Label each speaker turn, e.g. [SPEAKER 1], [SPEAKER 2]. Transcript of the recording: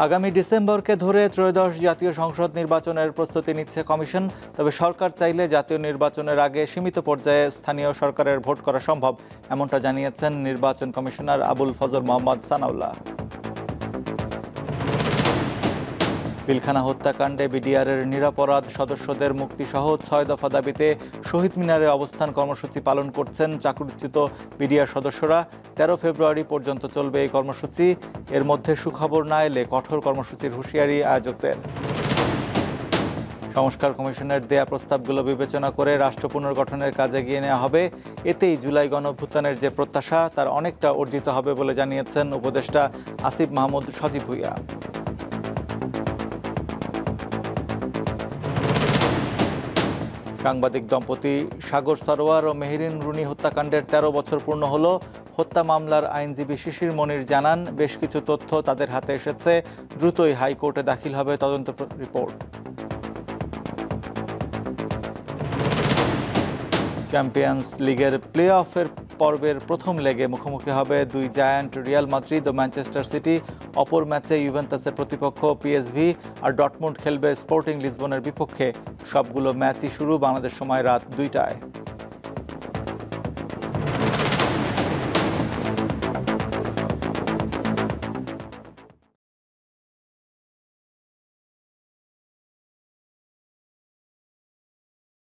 [SPEAKER 1] আগামী ডিসেম্বরকে ধরে ত্রয়োদশ জাতীয় সংসদ নির্বাচনের প্রস্তুতি নিচ্ছে কমিশন। তবে সরকার চাইলে জাতীয় নির্বাচনের আগে সীমিত পর্যায়ে স্থানীয় সরকারের ভোট করা সম্ভব, এমনটা জানিয়েছেন নির্বাচন কমিশনার আবুল ফজল মোহাম্মদ সানাউল্লাহ। পিলখানা হত্যাকাণ্ডে বিডিআরের নিরপরাধ সদস্যদের মুক্তিসহ ৬ দফা দাবিতে শহীদ মিনারে অবস্থান কর্মসূচি পালন করছেন চাকরিচ্যুত বিডিআর সদস্যরা। ১৩ ফেব্রুয়ারি পর্যন্ত চলবে এই কর্মসূচি। এর মধ্যে সুখবর না এলে কঠোর কর্মসূচির হুঁশিয়ারি আয়োজকদের। সংস্কার কমিশনের দেয়া প্রস্তাবগুলো বিবেচনা করে রাষ্ট্র পুনর্গঠনের কাজে এগিয়ে নেওয়া হবে। এতেই জুলাই গণঅভ্যুত্থানের যে প্রত্যাশা তার অনেকটা অর্জিত হবে বলে জানিয়েছেন উপদেষ্টা আসিফ মাহমুদ সজীব ভুঁইয়া। সাংবাদিক দম্পতি সাগর সরোয়ার ও মেহেরিন রুনি হত্যাকাণ্ডের ১৩ বছর পূর্ণ হল। হত্যা মামলার আইনজীবী শিশির মনির জানান, বেশ কিছু তথ্য তাদের হাতে এসেছে। দ্রুতই হাইকোর্টে দাখিল হবে তদন্ত রিপোর্ট। চ্যাম্পিয়ন্স লিগের প্লে অফের পর্বের প্রথম লেগে মুখোমুখি হবে দুই জায়ান্ট, রিয়াল মাদ্রিদ ও ম্যানচেস্টার সিটি। অপর ম্যাচে ইউভেন্টাসের প্রতিপক্ষ পিএসভি আর ডর্টমুন্ড খেলবে স্পোর্টিং লিসবনের বিপক্ষে। সবগুলো ম্যাচই শুরু বাংলাদেশ সময় রাত ২টায়।